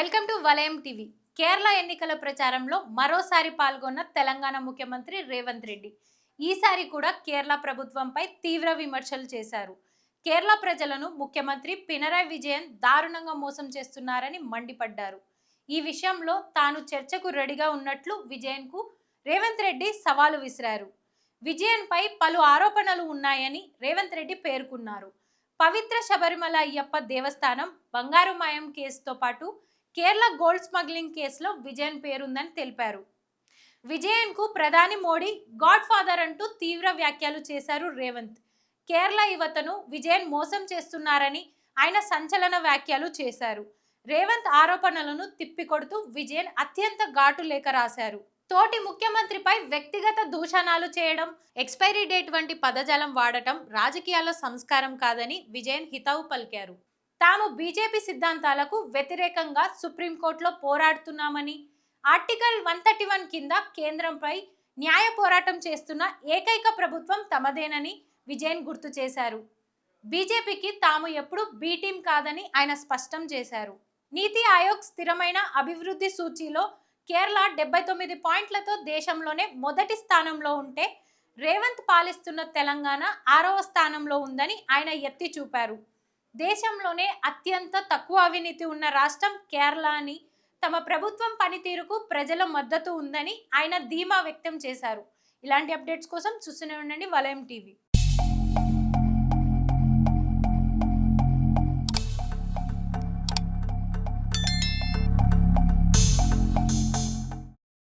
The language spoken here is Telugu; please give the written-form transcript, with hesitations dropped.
వెల్కమ్ టు వలయం టీవీ. కేరళ ఎన్నికల ప్రచారంలో మరోసారి పాల్గొన్న తెలంగాణ ముఖ్యమంత్రి రేవంత్ రెడ్డి ఈసారి కూడా కేరళ ప్రభుత్వంపై తీవ్ర విమర్శలు చేశారు. కేరళ ప్రజలను ముఖ్యమంత్రి పినరయ్ విజయన్ దారుణంగా మోసం చేస్తున్నారని మండిపడ్డారు. ఈ విషయంలో తాను చర్చకు రెడీగా ఉన్నట్లు విజయన్కు రేవంత్ రెడ్డి సవాలు విసిరారు. విజయన్పై పలు ఆరోపణలు ఉన్నాయని రేవంత్ రెడ్డి పేర్కొన్నారు. పవిత్ర శబరిమల అయ్యప్ప దేవస్థానం బంగారు మాయం కేసుతో పాటు కేరళ గోల్డ్ స్మగ్లింగ్ కేసులో విజయన్ పేరుందని తెలిపారు. విజయన్ కు ప్రధాని మోడీ గాడ్ ఫాదర్ అంటూ తీవ్ర వ్యాఖ్యలు చేశారు రేవంత్. కేరళ యువతను విజయన్ మోసం చేస్తున్నారని ఆయన సంచలన వ్యాఖ్యలు చేశారు. రేవంత్ ఆరోపణలను తిప్పికొడుతూ విజయన్ అత్యంత ఘాటు లేఖ రాశారు. తోటి ముఖ్యమంత్రిపై వ్యక్తిగత దూషణాలు చేయడం, ఎక్స్పైరీ డేట్ వంటి పదజాలం వాడటం రాజకీయాల్లో సంస్కారం కాదని విజయన్ హితవు పలికారు. తాము బీజేపీ సిద్ధాంతాలకు వ్యతిరేకంగా సుప్రీంకోర్టులో పోరాడుతున్నామని, ఆర్టికల్ 131 కింద కేంద్రంపై న్యాయ పోరాటం చేస్తున్న ఏకైక ప్రభుత్వం తమదేనని విజయన్ గుర్తు చేశారు. బీజేపీకి తాము ఎప్పుడు బీ టీం కాదని ఆయన స్పష్టం చేశారు. నీతి ఆయోగ్ స్థిరమైన అభివృద్ధి సూచీలో కేరళ 79 పాయింట్లతో దేశంలోనే మొదటి స్థానంలో ఉంటే, రేవంత్ పాలిస్తున్న తెలంగాణ 6వ స్థానంలో ఉందని ఆయన ఎత్తి చూపారు. దేశంలోనే అత్యంత తక్కువ అవినీతి ఉన్న రాష్ట్రం కేరళ అని, తమ ప్రభుత్వం పనితీరుకు ప్రజల మద్దతు ఉందని ఆయన ధీమా వ్యక్తం చేశారు. ఇలాంటి అప్డేట్స్ కోసం చూస్తూనే ఉండండి వలయం టీవీ.